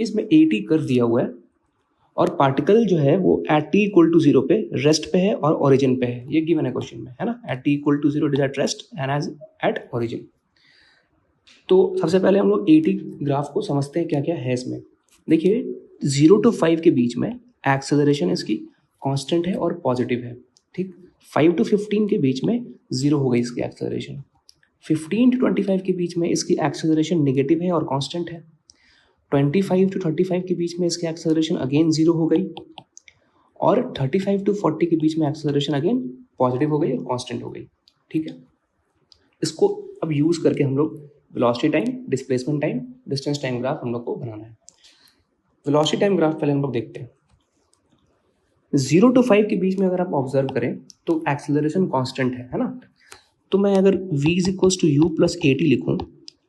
इसमें 80 कर्व दिया हुआ है और पार्टिकल जो है वो एट t इक्वल टू 0 पे रेस्ट पे है और ओरिजिन पे है, ये गिवन है क्वेश्चन में, है ना। At t equal to 0 it is at rest and as at origin. तो सबसे पहले हम लोग 80 ग्राफ को समझते हैं क्या क्या है इसमें। देखिए 0 to 5 के बीच में एक्सेलरेशन इसकी कांस्टेंट है और पॉजिटिव है, ठीक। 5 to 15 के बीच में 0 हो गई इसकी एक्सेलरेशन। 15 to 25 के बीच में इसकी एक्सेलरेशन नेगेटिव है और कांस्टेंट है। 25 to 35 के बीच में इसकी एक्सेलरेशन अगेन 0 हो गई और 35 to 40 के बीच में एक्सेलरेशन अगेन पॉजिटिव हो गई और कांस्टेंट हो गई, ठीक है। इसको अब यूज करके हम लोग velocity time, displacement time, distance time graph हम लोग को बनाना है। वेलोसिटी टाइम ग्राफ पहले हम लोग देखते हैं। 0 to 5 के बीच में अगर आप ऑब्जर्व करें तो एक्सेलरेशन कांस्टेंट है ना। तो मैं अगर v is equals to u plus a t लिखूँ,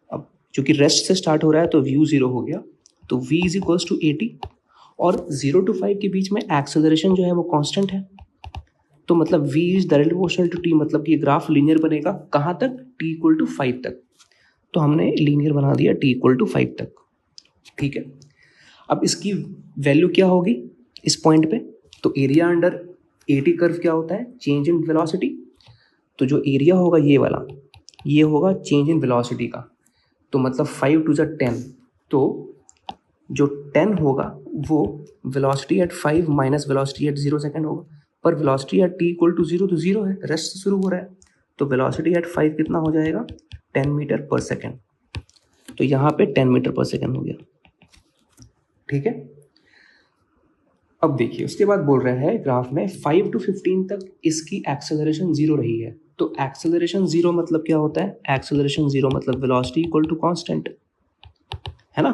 अब चूंकि रेस्ट से स्टार्ट हो रहा है तो v 0 हो गया, तो v is equals to a t, और 0 to 5 के बीच में एक्सेलरेशन जो है वो कांस्टेंट है, तो मतलब v is directly proportional to t, मतलब कि ये ग्राफ लीनियर बनेगा कहाँ तक, t इक्वल टू 5 तक। तो हमने लीनियर बना दिया t इक्वल टू 5 तक, ठीक है। अब इसकी वैल्यू क्या होगी इस पॉइंट पे, तो एरिया अंडर 80 कर्व क्या होता है, चेंज इन वेलोसिटी। तो जो एरिया होगा ये वाला, ये होगा चेंज इन वेलोसिटी का, तो मतलब 5 to 10, तो जो 10 होगा वो velocity at 5 minus velocity at 0 second होगा, पर velocity at t equal to 0 तो 0 है, रेस्ट से शुरू हो रहा है, तो वेलोसिटी एट 5 कितना हो जाएगा, 10 मीटर पर सेकेंड। तो यहाँ पे 10 मीटर पर सेकेंड हो गया, ठीक है। अब देखिए उसके बाद बोल रहा है ग्राफ में 5 to 15 तक इसकी एक्सेलरेशन 0 रही है। तो एक्सेलरेशन 0 मतलब क्या होता है, एक्सेलरेशन 0 मतलब वेलोसिटी इक्वल टू कांस्टेंट, है ना।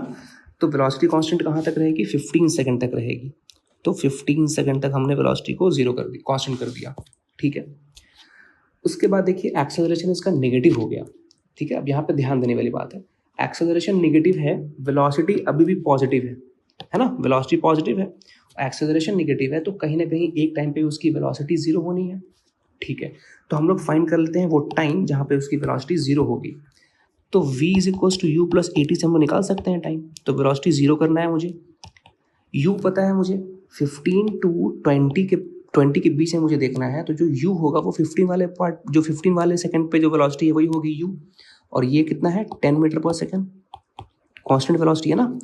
तो वेलोसिटी कांस्टेंट कहाँ तक रहेगी, 15 सेकंड तक रहेगी। तो 15 सेकंड तक हमने वेलोसिटी को 0 कर दी, कांस्टेंट कर दिया, ठीक है। उसके बाद देखिए एक्सेलरेशन इसका नेगेटिव हो गया, ठीक है। अब यहाँ पे ध्यान देने वाली बात है, एक्सेलरेशन नेगेटिव है, वेलोसिटी अभी भी पॉजिटिव है ना, वेलोसिटी पॉजिटिव है, एक्सेलरेशन नेगेटिव है, तो कहीं ना कहीं एक टाइम पे उसकी वेलोसिटी 0 होनी है, ठीक है। तो हम लोग फाइंड कर लेते हैं वो टाइम जहाँ पे उसकी वेलोसिटी 0 होगी। तो v is equals to u plus a t से हम लोग निकाल सकते हैं टाइम। तो वेलोसिटी 0 करना है मुझे, u पता है मुझे, 15 to 20 के बीच में मुझे देखना है, तो जो u होगा वो 15 वाले पार्ट, जो 15 वाले सेकंड पे जो वेलोसिटी है वही होगी u, और ये कितना है 10 मीटर पर सेकंड, कांस्टेंट वेलोसिटी है ना,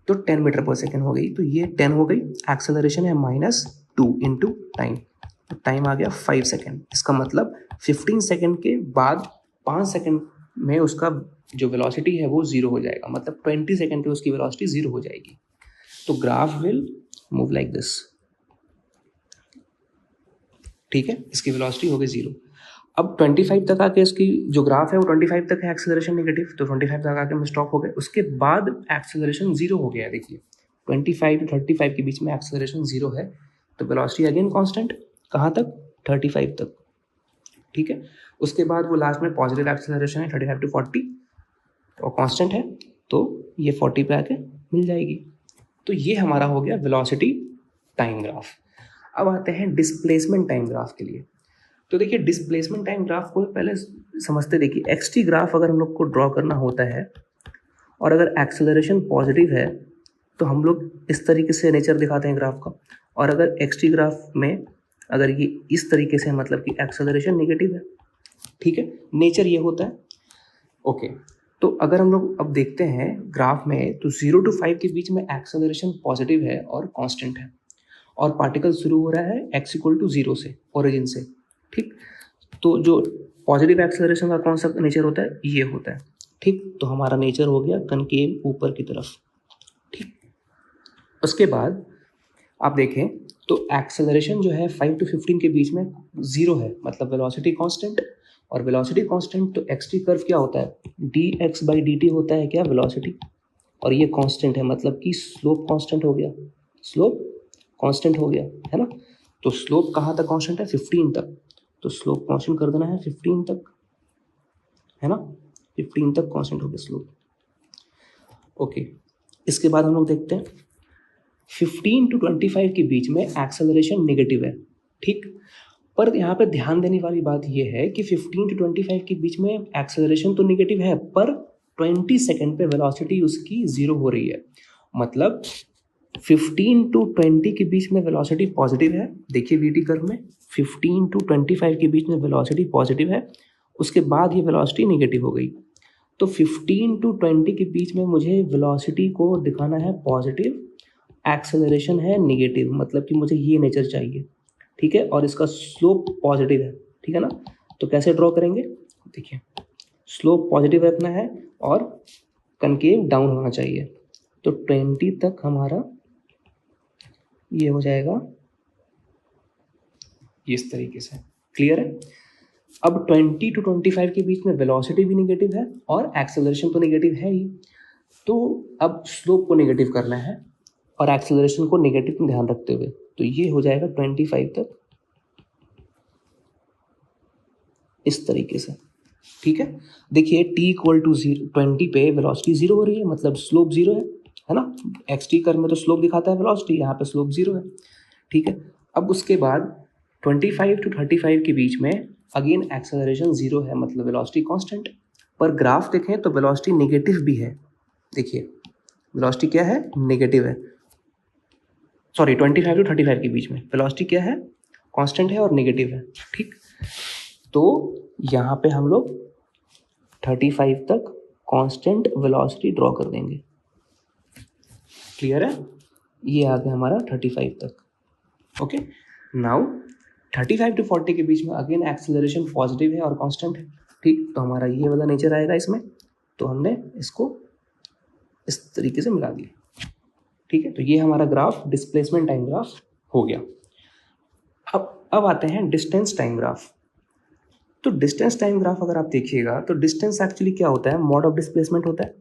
तो 10 मीटर पर सेकंड हो गई, तो ये 10 हो गई। एक्सेलरेशन है -2 इंटू टाइम, तो टाइम आ गया 5 सेकंड। इसका मतलब 15 सेकंड के बाद 5 सेकंड में उसका जो वेलोसिटी है वो 0 हो जाएगा, मतलब 20 सेकंड पे उसकी वेलोसिटी 0 हो जाएगी। तो graph will move like this, ठीक है, इसकी वेलोसिटी हो गई 0। अब 25 तक आके इसकी जो ग्राफ है वो 25 तक है एक्सेलरेशन नेगेटिव, तो 25 तक आके हम स्टॉप हो गए। उसके बाद एक्सेलरेशन 0 हो गया है, देखिए 25 to 35 के बीच में एक्सेलरेशन 0 है, तो वेलोसिटी अगेन कांस्टेंट, कहाँ तक, 35 तक, ठीक है। उसके बाद वो लास्ट में पॉजिटिव एक्सेलरेशन है 35 to 40 और कांस्टेंट है, तो ये 40 पे आके मिल जाएगी। तो ये हमारा हो गया वेलोसिटी टाइम ग्राफ। अब आते हैं डिस्प्लेसमेंट टाइम ग्राफ के लिए। तो देखिए डिस्प्लेसमेंट टाइम ग्राफ को पहले समझते, देखिए एक्स-टी ग्राफ अगर हम लोग को ड्रॉ करना होता है और अगर एक्सेलरेशन पॉजिटिव है तो हम लोग इस तरीके से नेचर दिखाते हैं ग्राफ का, और अगर एक्स-टी ग्राफ में अगर ये इस तरीके से मतलब कि एक्सेलरेशन नेगेटिव है, ठीक है, नेचर ये होता है, ओके। तो अगर हम लोग अब देखते हैं ग्राफ में, तो 0 to 5 के बीच में एक्सेलरेशन पॉजिटिव है और कांस्टेंट है, और पार्टिकल शुरू हो रहा है x इक्वल टू 0 से, ओरिजिन से, ठीक। तो जो पॉजिटिव एक्सेलरेशन का कौन सा नेचर होता है, ये होता है, ठीक। तो हमारा नेचर हो गया कनकेव ऊपर की तरफ, ठीक। उसके बाद आप देखें तो एक्सेलरेशन जो है 5 to 15 के बीच में 0 है, मतलब वेलोसिटी कांस्टेंट, और वेलोसिटी कांस्टेंट तो एक्स टी कर्व क्या होता है, dx बाई dt होता है क्या, वेलोसिटी, और ये कांस्टेंट है, मतलब कि स्लोप कांस्टेंट हो गया, स्लोप कांस्टेंट हो गया, है ना। तो स्लोप कहाँ तक कांस्टेंट है, 15 तक, तो स्लोप कांस्टेंट कर देना है 15 तक, है ना, 15 तक कांस्टेंट हो गया स्लोप, ओके। इसके बाद हम लोग देखते हैं 15 to 25 के बीच में एक्सेलरेशन नेगेटिव है, ठीक। पर यहाँ पे ध्यान देने वाली बात यह है कि 15 to 25 के बीच में एक्सेलरेशन तो नेगेटिव है, पर 20 सेकंड पे वेलोसिटी उसकी 0 हो रही है, मतलब 15 to 20 के बीच में वेलोसिटी पॉजिटिव है। देखिए वीटी कर्व में 15 to 25 के बीच में वेलोसिटी पॉजिटिव है, उसके बाद ये वेलोसिटी नेगेटिव हो गई। तो 15 to 20 के बीच में मुझे वेलोसिटी को दिखाना है पॉजिटिव, एक्सेलरेशन है नेगेटिव, मतलब कि मुझे ये नेचर चाहिए, ठीक है, और इसका स्लोप पॉजिटिव है, ठीक है ना। तो कैसे ड्रॉ करेंगे, देखिए स्लोप पॉजिटिव रखना है और कनकेव डाउन होना चाहिए। तो 20 तक हमारा ये हो जाएगा इस तरीके से, क्लियर है। अब 20 to 25 के बीच में वेलोसिटी भी नेगेटिव है और एक्सेलरेशन तो नेगेटिव है ही, तो अब स्लोप को नेगेटिव करना है और एक्सेलरेशन को नेगेटिव में ध्यान रखते हुए, तो ये हो जाएगा 25 तक इस तरीके से, ठीक है। देखिए t इक्वल टू 20 पे वेलोसिटी 0 हो रही है, मतलब स्लोप 0 है ना। एक्स टी कर्व में तो स्लोप दिखाता है वेलोसिटी, यहाँ पे स्लोप 0 है, ठीक है। अब उसके बाद 25 to 35 के बीच में अगेन एक्सेलरेशन 0 है, मतलब वेलोसिटी कांस्टेंट। पर ग्राफ देखें तो वेलोसिटी नेगेटिव भी है, देखिए वेलोसिटी क्या है, नेगेटिव है, सॉरी 25 to 35 के बीच में वेलोसिटी क्या है, कांस्टेंट है और नेगेटिव है, ठीक। तो यहाँ पे हम लोग 35 तक कांस्टेंट वेलोसिटी ड्रॉ कर देंगे, क्लियर है। ये आ गया हमारा 35 तक, ओके। नाउ 35 to 40 के बीच में अगेन एक्सेलरेशन पॉजिटिव है और कांस्टेंट है, ठीक। तो हमारा ये वाला नेचर आएगा इसमें, तो हमने इसको इस तरीके से मिला दिया, ठीक है। तो ये हमारा ग्राफ डिस्प्लेसमेंट टाइम ग्राफ हो गया। अब आते हैं डिस्टेंस टाइम ग्राफ। तो डिस्टेंस टाइम ग्राफ अगर आप देखिएगा तो डिस्टेंस एक्चुअली क्या होता है, मॉड ऑफ डिस्प्लेसमेंट होता है।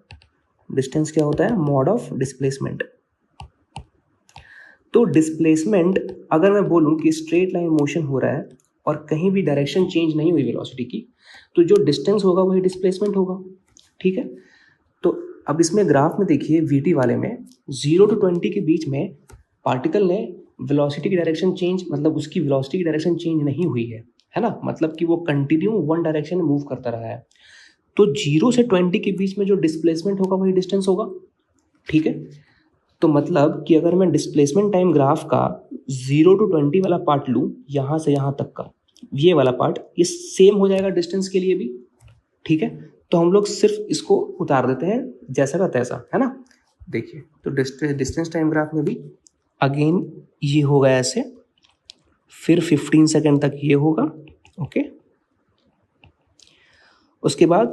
डिस्टेंस क्या होता है, मॉड ऑफ डिस्प्लेसमेंट। तो डिस्प्लेसमेंट अगर मैं बोलूं कि स्ट्रेट लाइन मोशन हो रहा है और कहीं भी डायरेक्शन चेंज नहीं हुई वेलोसिटी की, तो जो डिस्टेंस होगा वही डिस्प्लेसमेंट होगा, ठीक है। तो अब इसमें ग्राफ में देखिए वीटी वाले में 0 to 20 के बीच में पार्टिकल ने वेलोसिटी की डायरेक्शन चेंज, मतलब उसकी वेलोसिटी की डायरेक्शन चेंज नहीं हुई है ना, मतलब कि वो कंटिन्यू वन डायरेक्शन में मूव करता रहा है। तो 0 से 20 के बीच में जो डिस्प्लेसमेंट होगा वही डिस्टेंस होगा, ठीक है। तो मतलब कि अगर मैं डिस्प्लेसमेंट टाइम ग्राफ का 0 to 20 वाला पार्ट लूँ, यहाँ से यहाँ तक का ये वाला पार्ट, ये सेम हो जाएगा डिस्टेंस के लिए भी, ठीक है। तो हम लोग सिर्फ इसको उतार देते हैं जैसा का तैसा, है ना। देखिए तो डिस्टेंस टाइम ग्राफ में भी अगेन ये होगा ऐसे, फिर 15 सेकेंड तक ये होगा, ओके। उसके बाद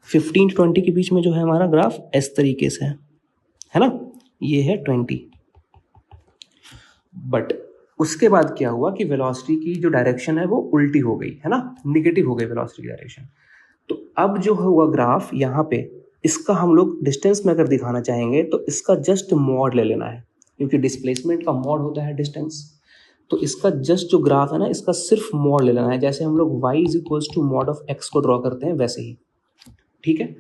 15 to 20 के बीच में जो है हमारा ग्राफ इस तरीके से है ना, ये है 20। बट उसके बाद क्या हुआ कि वेलोसिटी की जो डायरेक्शन है वो उल्टी हो गई, है ना, निगेटिव हो गई वेलोसिटी की डायरेक्शन। तो अब जो हुआ ग्राफ यहाँ पे, इसका हम लोग डिस्टेंस में अगर दिखाना चाहेंगे तो इसका जस्ट मॉड ले लेना है, क्योंकि डिस्प्लेसमेंट का मॉड होता है डिस्टेंस। तो इसका जस्ट जो ग्राफ है ना, इसका सिर्फ मॉड ले लेना है, जैसे हम लोग y is equals to mod of x को ड्रॉ करते हैं वैसे ही, ठीक है।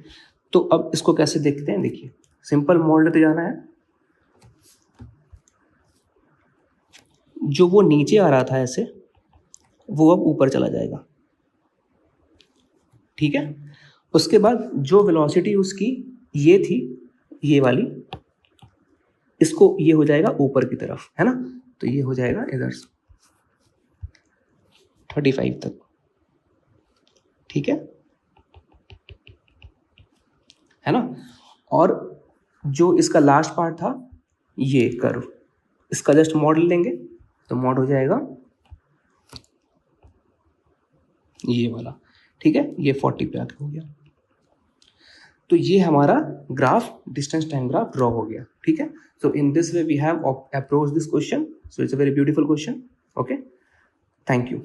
तो अब इसको कैसे देखते हैं, देखिए सिंपल मॉड लेते जाना है। जो वो नीचे आ रहा था ऐसे, वो अब ऊपर चला जाएगा, ठीक है। उसके बाद जो वेलोसिटी उसकी ये थी, ये वाली, इसको ये हो जाएगा ऊपर की तरफ, है ना। तो ये हो जाएगा इधर 35 तक, ठीक है ना। और जो इसका लास्ट पार्ट था ये कर्व, इसका जस्ट मॉड लेंगे तो मॉड हो जाएगा ये वाला, ठीक है। ये 40 पे आके हो गया। तो ये हमारा graph distance time graph draw हो गया, ठीक है। So in this way we have approach this question, so it's a very beautiful question, okay. Thank you.